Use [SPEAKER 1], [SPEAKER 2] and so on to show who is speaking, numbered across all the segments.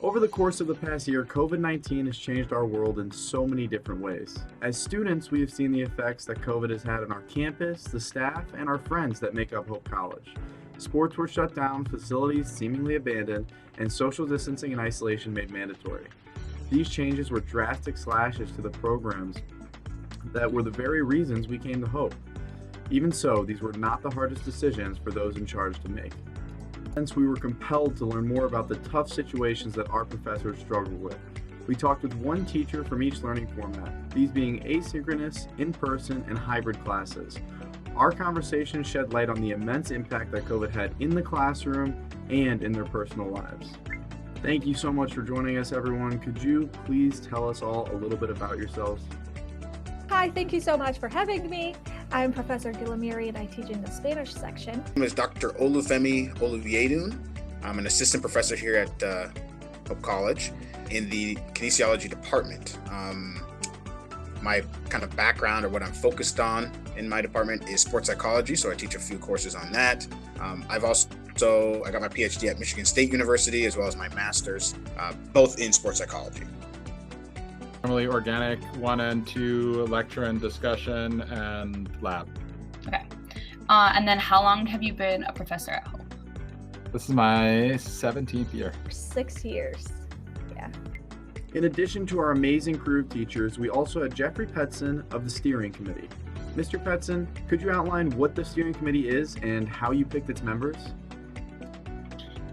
[SPEAKER 1] Over the course of the past year, COVID-19 has changed our world in so many different ways. As students, we have seen the effects that COVID has had on our campus, the staff, and our friends that make up Hope College. Sports were shut down, facilities seemingly abandoned, and social distancing and isolation made mandatory. These changes were drastic slashes to the programs that were the very reasons we came to Hope. Even so, these were not the hardest decisions for those in charge to make. Hence, we were compelled to learn more about the tough situations that our professors struggled with. We talked with one teacher from each learning format, these being asynchronous, in-person, and hybrid classes. Our conversation shed light on the immense impact that COVID had in the classroom and in their personal lives. Thank you so much for joining us, everyone. Could you please tell us all a little bit about yourselves?
[SPEAKER 2] Hi, thank you so much for having me. I'm Professor Guillemiri and I teach in the Spanish section.
[SPEAKER 3] My name is Dr. Olufemi Oluviedun. I'm an assistant professor here at Hope College in the kinesiology department. My kind of background or what I'm focused on in my department is sports psychology, so I teach a few courses on that. I got my PhD at Michigan State University as well as my master's, both in sports psychology.
[SPEAKER 4] Normally organic 1 and 2, lecture and discussion, and lab.
[SPEAKER 5] Okay. And then how long have you been a professor at Hope?
[SPEAKER 4] This is my 17th year.
[SPEAKER 2] 6 years. Yeah.
[SPEAKER 1] In addition to our amazing crew of teachers, we also had Jeffrey Petson of the steering committee. Mr. Petson, could you outline what the steering committee is and how you picked its members?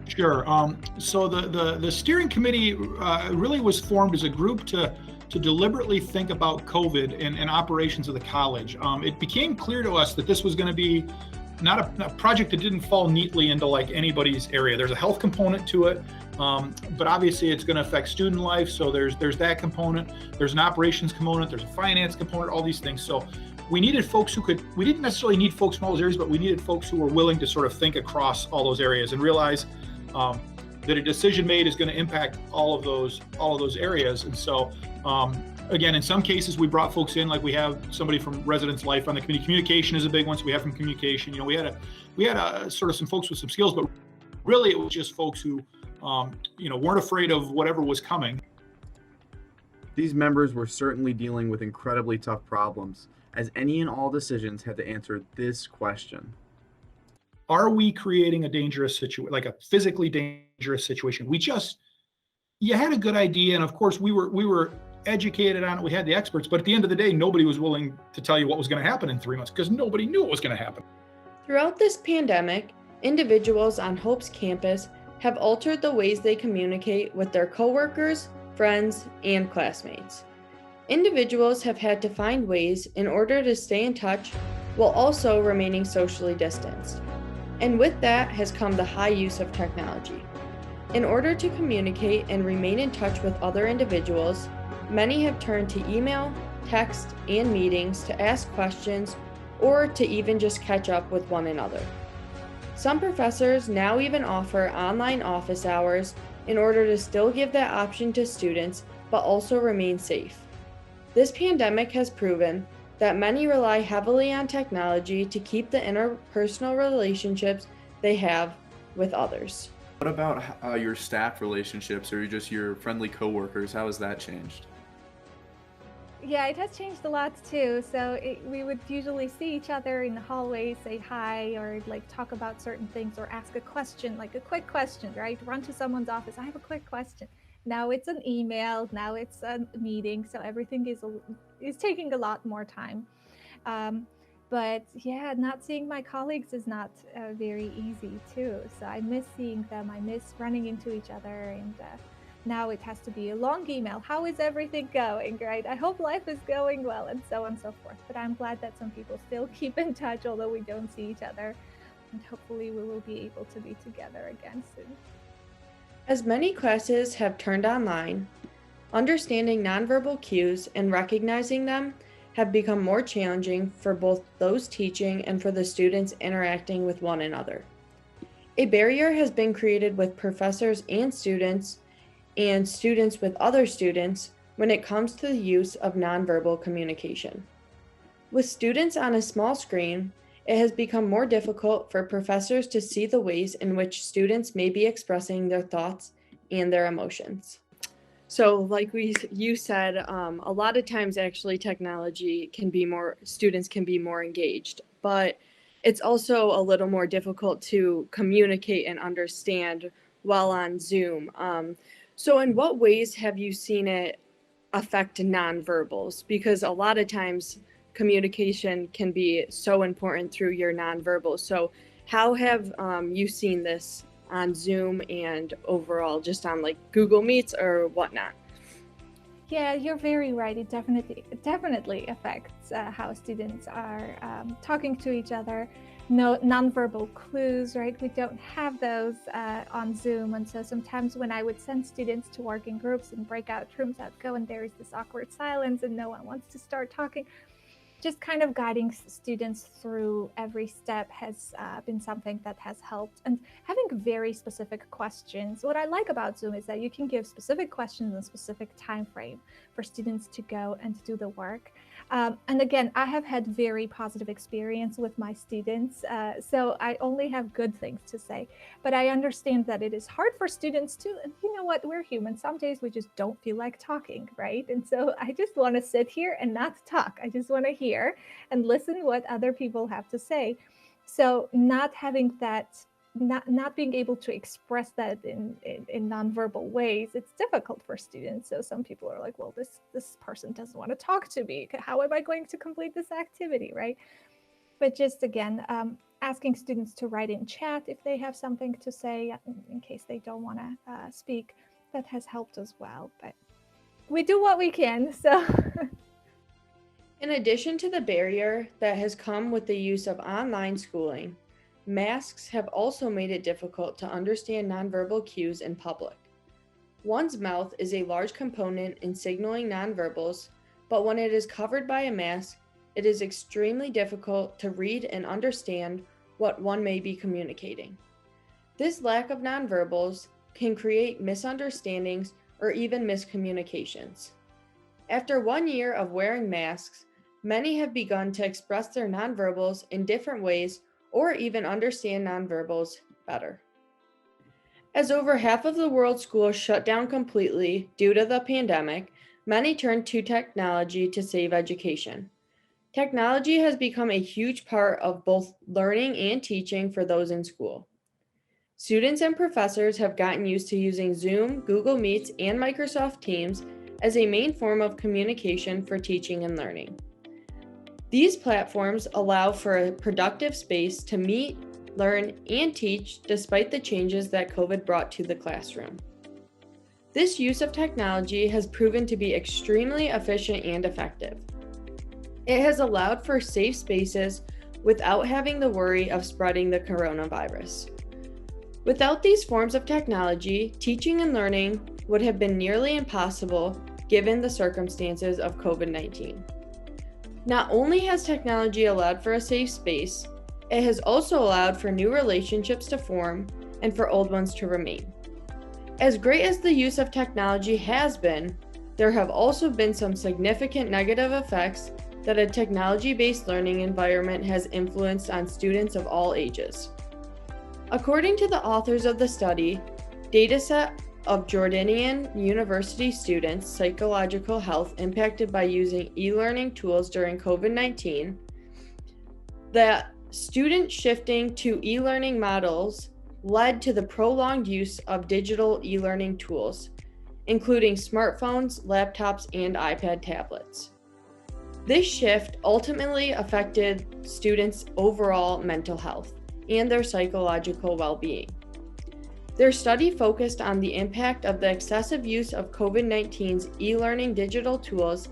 [SPEAKER 6] Sure. So the steering committee really was formed as a group to deliberately think about COVID and operations of the college. It became clear to us that this was going to be not a project that didn't fall neatly into like anybody's area. There's a health component to it, but obviously it's going to affect student life. So there's that component. There's an operations component. There's a finance component. All these things. So we needed folks who could. We didn't necessarily need folks from all those areas, but we needed folks who were willing to sort of think across all those areas and realize that a decision made is going to impact all of those areas. And so, again, in some cases, we brought folks in, like we have somebody from residence life on the committee. Communication is a big one, so we have from communication. You know, we had a sort of some folks with some skills, but really it was just folks who, weren't afraid of whatever was coming.
[SPEAKER 1] These members were certainly dealing with incredibly tough problems, as any and all decisions had to answer this question.
[SPEAKER 6] Are we creating a dangerous situation, like a physically dangerous situation? You had a good idea, and of course we were educated on it. We had the experts, but at the end of the day, nobody was willing to tell you what was going to happen in 3 months because nobody knew what was going to happen.
[SPEAKER 7] Throughout this pandemic, individuals on Hope's campus have altered the ways they communicate with their coworkers, friends, and classmates. Individuals have had to find ways in order to stay in touch while also remaining socially distanced. And with that has come the high use of technology. In order to communicate and remain in touch with other individuals, many have turned to email, text, and meetings to ask questions or to even just catch up with one another. Some professors now even offer online office hours in order to still give that option to students but also remain safe. This pandemic has proven that many rely heavily on technology to keep the interpersonal relationships they have with others.
[SPEAKER 8] What about your staff relationships or just your friendly coworkers? How has that changed?
[SPEAKER 2] Yeah, it has changed a lot too. So we would usually see each other in the hallway, say hi, or like talk about certain things or ask a question, like a quick question, right? Run to someone's office. I have a quick question. Now it's an email, now it's a meeting, so everything is taking a lot more time. But yeah, not seeing my colleagues is not very easy too. So I miss seeing them, I miss running into each other, and now it has to be a long email. How is everything going, right? I hope life is going well, and so on and so forth. But I'm glad that some people still keep in touch, although we don't see each other. And hopefully we will be able to be together again soon.
[SPEAKER 7] As many classes have turned online, understanding nonverbal cues and recognizing them have become more challenging for both those teaching and for the students interacting with one another. A barrier has been created with professors and students with other students when it comes to the use of nonverbal communication. With students on a small screen, it has become more difficult for professors to see the ways in which students may be expressing their thoughts and their emotions. So like you said, a lot of times actually technology students can be more engaged, but it's also a little more difficult to communicate and understand while on Zoom. So in what ways have you seen it affect nonverbals? Because a lot of times communication can be so important through your nonverbals. So how have you seen this on Zoom and overall just on like Google Meets or whatnot?
[SPEAKER 2] Yeah, you're very right. It definitely affects how students are talking to each other. No nonverbal clues, right? We don't have those on Zoom, and so sometimes when I would send students to work in groups in breakout rooms, I'd go and there is this awkward silence, and no one wants to start talking. Just kind of guiding students through every step has been something that has helped, and having very specific questions. What I like about Zoom is that you can give specific questions in a specific time frame for students to go and do the work. And again, I have had very positive experience with my students, so I only have good things to say. But I understand that it is hard for students too. And you know what? We're human. Some days we just don't feel like talking, right? And so I just want to sit here and not talk. I just want to hear and listen what other people have to say. So not having that, not being able to express that in nonverbal ways, it's difficult for students. So some people are like, well, this person doesn't want to talk to me. How am I going to complete this activity, right? But just again, asking students to write in chat if they have something to say in case they don't want to speak, that has helped as well. But we do what we can, so.
[SPEAKER 7] In addition to the barrier that has come with the use of online schooling, masks have also made it difficult to understand nonverbal cues in public. One's mouth is a large component in signaling nonverbals, but when it is covered by a mask, it is extremely difficult to read and understand what one may be communicating. This lack of nonverbals can create misunderstandings or even miscommunications. After 1 year of wearing masks, many have begun to express their nonverbals in different ways or even understand nonverbals better. As over half of the world's schools shut down completely due to the pandemic, many turned to technology to save education. Technology has become a huge part of both learning and teaching for those in school. Students and professors have gotten used to using Zoom, Google Meets, and Microsoft Teams as a main form of communication for teaching and learning. These platforms allow for a productive space to meet, learn, and teach despite the changes that COVID brought to the classroom. This use of technology has proven to be extremely efficient and effective. It has allowed for safe spaces without having the worry of spreading the coronavirus. Without these forms of technology, teaching and learning would have been nearly impossible given the circumstances of COVID-19. Not only has technology allowed for a safe space, it has also allowed for new relationships to form and for old ones to remain. As great as the use of technology has been, there have also been some significant negative effects that a technology-based learning environment has influenced on students of all ages. According to the authors of the study, dataset of Jordanian university students' psychological health impacted by using e-learning tools during COVID-19, that students shifting to e-learning models led to the prolonged use of digital e-learning tools, including smartphones, laptops, and iPad tablets. This shift ultimately affected students' overall mental health and their psychological well-being. Their study focused on the impact of the excessive use of COVID-19's e-learning digital tools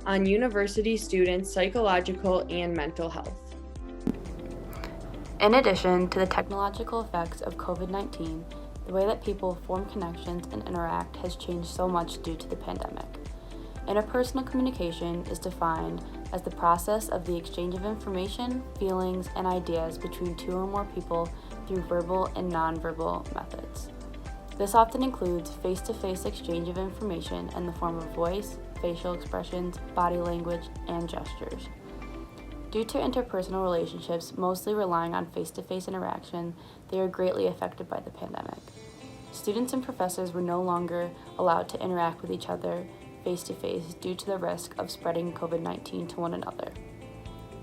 [SPEAKER 7] on university students' psychological and mental health.
[SPEAKER 9] In addition to the technological effects of COVID-19, the way that people form connections and interact has changed so much due to the pandemic. Interpersonal communication is defined as the process of the exchange of information, feelings, and ideas between two or more people through verbal and nonverbal methods. This often includes face-to-face exchange of information in the form of voice, facial expressions, body language, and gestures. Due to interpersonal relationships mostly relying on face-to-face interaction, they are greatly affected by the pandemic. Students and professors were no longer allowed to interact with each other face-to-face due to the risk of spreading COVID-19 to one another.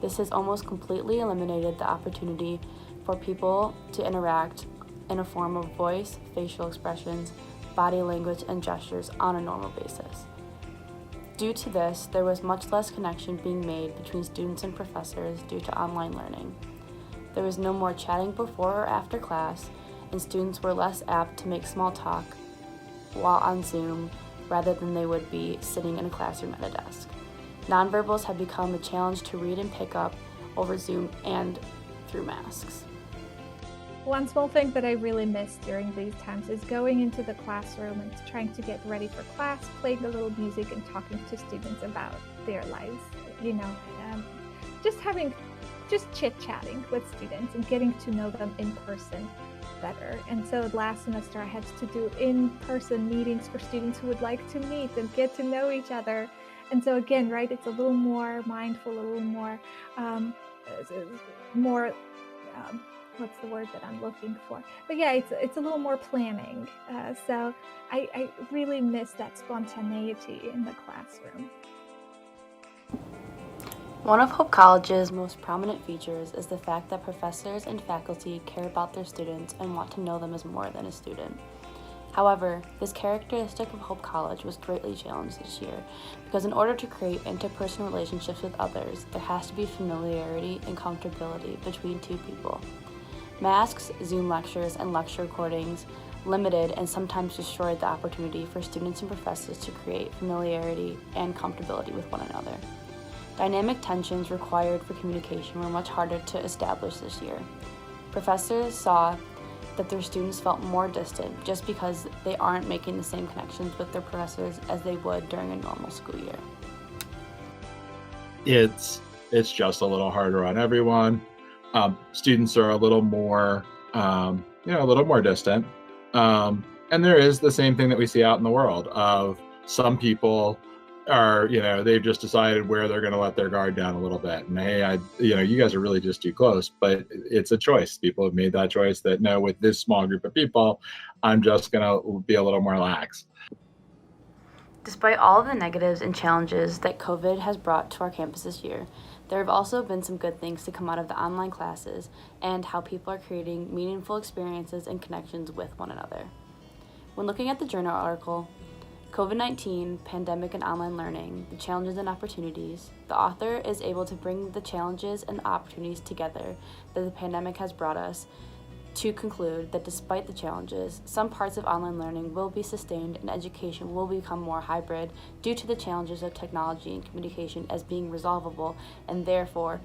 [SPEAKER 9] This has almost completely eliminated the opportunity for people to interact in a form of voice, facial expressions, body language, and gestures on a normal basis. Due to this, there was much less connection being made between students and professors due to online learning. There was no more chatting before or after class, and students were less apt to make small talk while on Zoom rather than they would be sitting in a classroom at a desk. Nonverbals have become a challenge to read and pick up over Zoom and through masks.
[SPEAKER 2] One small thing that I really miss during these times is going into the classroom and trying to get ready for class, playing a little music and talking to students about their lives, just chit-chatting with students and getting to know them in person better. And so last semester I had to do in-person meetings for students who would like to meet and get to know each other. And so again, right, it's a little more mindful, a little more, what's the word that I'm looking for? But yeah, it's a little more planning. So I really miss that spontaneity in the classroom.
[SPEAKER 9] One of Hope College's most prominent features is the fact that professors and faculty care about their students and want to know them as more than a student. However, this characteristic of Hope College was greatly challenged this year because in order to create interpersonal relationships with others, there has to be familiarity and comfortability between two people. Masks, Zoom lectures, and lecture recordings limited and sometimes destroyed the opportunity for students and professors to create familiarity and comfortability with one another. Dynamic tensions required for communication were much harder to establish this year. Professors saw that their students felt more distant just because they aren't making the same connections with their professors as they would during a normal school year.
[SPEAKER 4] It's just a little harder on everyone. Students are a little more, a little more distant. And there is the same thing that we see out in the world of some people are, they've just decided where they're going to let their guard down a little bit. And hey, you guys are really just too close, but it's a choice. People have made that choice that no, with this small group of people, I'm just going to be a little more lax.
[SPEAKER 9] Despite all of the negatives and challenges that COVID has brought to our campus this year, there have also been some good things to come out of the online classes and how people are creating meaningful experiences and connections with one another. When looking at the journal article, COVID-19, Pandemic and Online Learning, the Challenges and Opportunities, the author is able to bring the challenges and the opportunities together that the pandemic has brought us to conclude that despite the challenges, some parts of online learning will be sustained and education will become more hybrid due to the challenges of technology and communication as being resolvable and therefore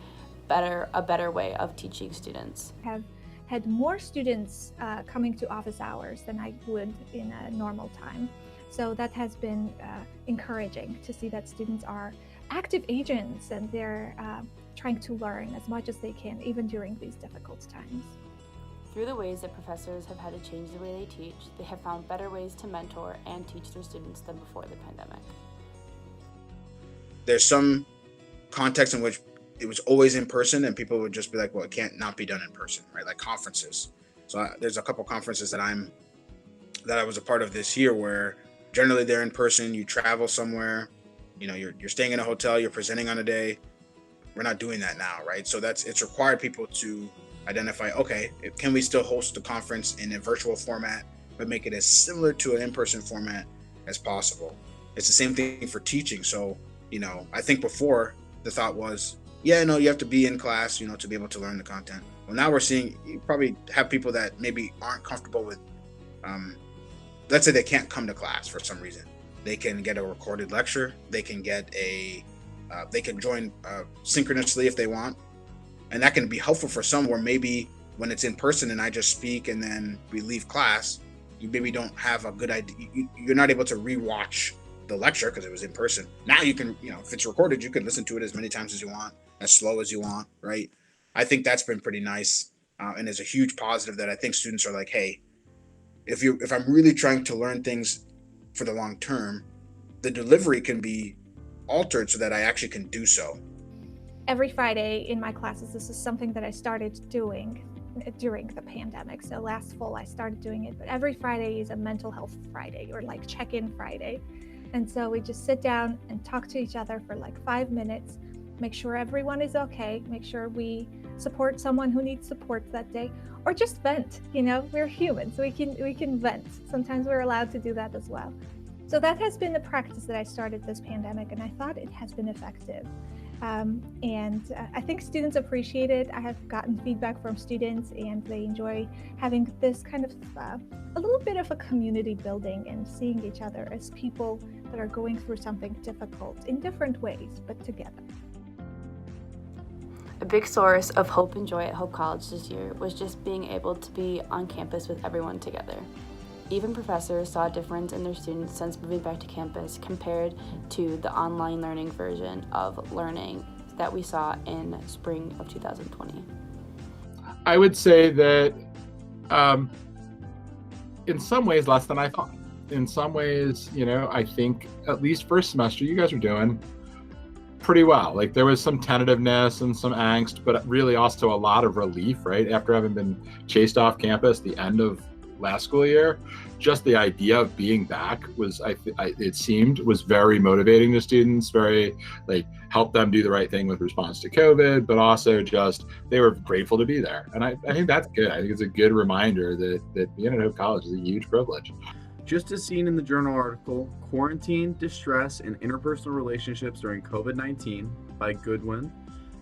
[SPEAKER 9] a better way of teaching students.
[SPEAKER 2] Have had more students coming to office hours than I would in a normal time. So that has been encouraging to see that students are active agents and they're trying to learn as much as they can, even during these difficult times.
[SPEAKER 9] Through the ways that professors have had to change the way they teach, they have found better ways to mentor and teach their students than before the pandemic.
[SPEAKER 3] There's some context in which it was always in person and people would just be like, well, it can't not be done in person, right? Like conferences. So there's a couple conferences that I was a part of this year where generally they're in person, you travel somewhere, you're staying in a hotel, you're presenting on a day. We're not doing that now, right? So it's required people to identify, okay, can we still host a conference in a virtual format, but make it as similar to an in-person format as possible? It's the same thing for teaching. So, I think before the thought was, you have to be in class, to be able to learn the content. Well, now we're seeing you probably have people that maybe aren't comfortable with, let's say they can't come to class for some reason. They can get a recorded lecture. They can they can join synchronously if they want. And that can be helpful for some where maybe when it's in person and I just speak and then we leave class, you maybe don't have a good idea. You're not able to rewatch the lecture because it was in person. Now you can, if it's recorded, you can listen to it as many times as you want, as slow as you want, right? I think that's been pretty nice and is a huge positive that I think students are like, hey, if I'm really trying to learn things for the long term, the delivery can be altered so that I actually can do so.
[SPEAKER 2] Every Friday in my classes, this is something that I started doing during the pandemic. So last fall I started doing it, but every Friday is a mental health Friday, or like check-in Friday. And so we just sit down and talk to each other for like 5 minutes, make sure everyone is okay, make sure we support someone who needs support that day, or just vent. We're humans, we can vent. Sometimes we're allowed to do that as well. So that has been the practice that I started this pandemic, and I thought it has been effective. And I think students appreciate it. I have gotten feedback from students, and they enjoy having this kind of a little bit of a community building and seeing each other as people that are going through something difficult in different ways, but together.
[SPEAKER 9] A big source of hope and joy at Hope College this year was just being able to be on campus with everyone together. Even professors saw a difference in their students since moving back to campus compared to the online learning version of learning that we saw in spring of 2020.
[SPEAKER 4] I would say that in some ways less than I thought. In some ways, I think at least first semester you guys were doing pretty well. Like there was some tentativeness and some angst, but really also a lot of relief, right? After having been chased off campus the end of last school year, just the idea of being back was, it seemed, was very motivating to students, very helped them do the right thing with response to COVID, but also just they were grateful to be there. And I think that's good. I think it's a good reminder that being at Hope College is a huge privilege.
[SPEAKER 1] Just as seen in the journal article, Quarantine, Distress, and Interpersonal Relationships During COVID-19 by Goodwin,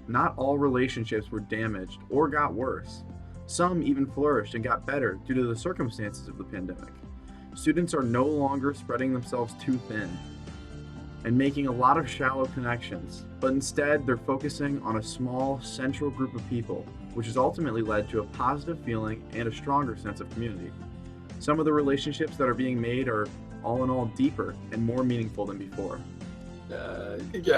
[SPEAKER 1] not all relationships were damaged or got worse. Some even flourished and got better due to the circumstances of the pandemic. Students are no longer spreading themselves too thin and making a lot of shallow connections, but instead they're focusing on a small central group of people, which has ultimately led to a positive feeling and a stronger sense of community. Some of the relationships that are being made are all in all deeper and more meaningful than before.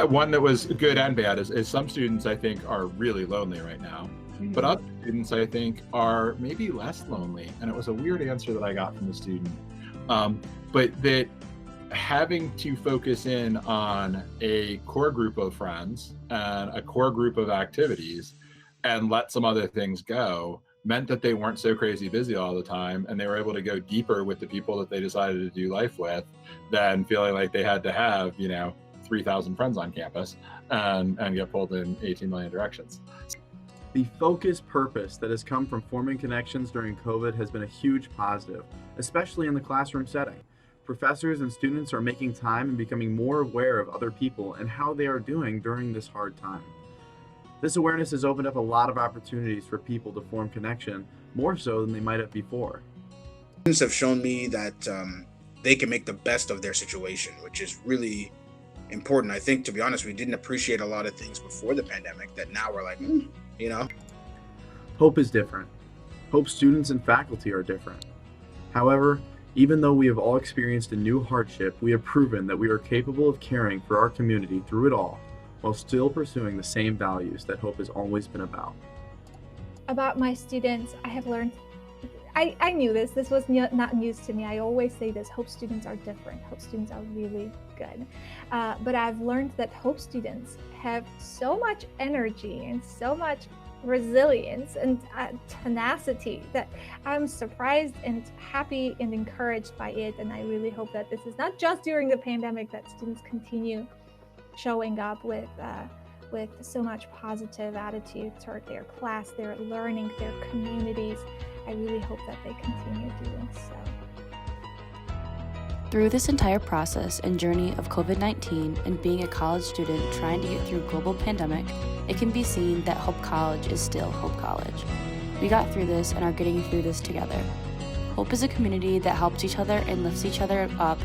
[SPEAKER 4] One that was good and bad is some students I think are really lonely right now. But other students, I think, are maybe less lonely. And it was a weird answer that I got from the student. But that having to focus in on a core group of friends and a core group of activities and let some other things go meant that they weren't so crazy busy all the time, and they were able to go deeper with the people that they decided to do life with than feeling like they had to have, 3,000 friends on campus and get pulled in 18 million directions.
[SPEAKER 1] The focused purpose that has come from forming connections during COVID has been a huge positive, especially in the classroom setting. Professors and students are making time and becoming more aware of other people and how they are doing during this hard time. This awareness has opened up a lot of opportunities for people to form connection, more so than they might have before.
[SPEAKER 3] Students have shown me that they can make the best of their situation, which is really important. I think, to be honest, we didn't appreciate a lot of things before the pandemic that now we're like,
[SPEAKER 1] Hope is different. Hope students and faculty are different. However, even though we have all experienced a new hardship, we have proven that we are capable of caring for our community through it all, while still pursuing the same values that Hope has always been about.
[SPEAKER 2] About my students, I have learned, I knew this was not news to me. I always say this, Hope students are different. Hope students are really good. But I've learned that Hope students have so much energy and so much resilience and tenacity that I'm surprised and happy and encouraged by it. And I really hope that this is not just during the pandemic, that students continue showing up with so much positive attitude toward their class, their learning, their communities. I really hope that they continue doing so.
[SPEAKER 9] Through this entire process and journey of COVID-19 and being a college student trying to get through a global pandemic, it can be seen that Hope College is still Hope College. We got through this and are getting through this together. Hope is a community that helps each other and lifts each other up,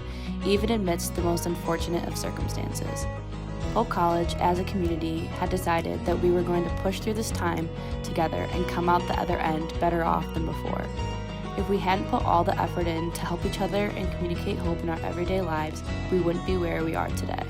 [SPEAKER 9] even amidst the most unfortunate of circumstances. Hope College, as a community, had decided that we were going to push through this time together and come out the other end better off than before. If we hadn't put all the effort in to help each other and communicate hope in our everyday lives, we wouldn't be where we are today.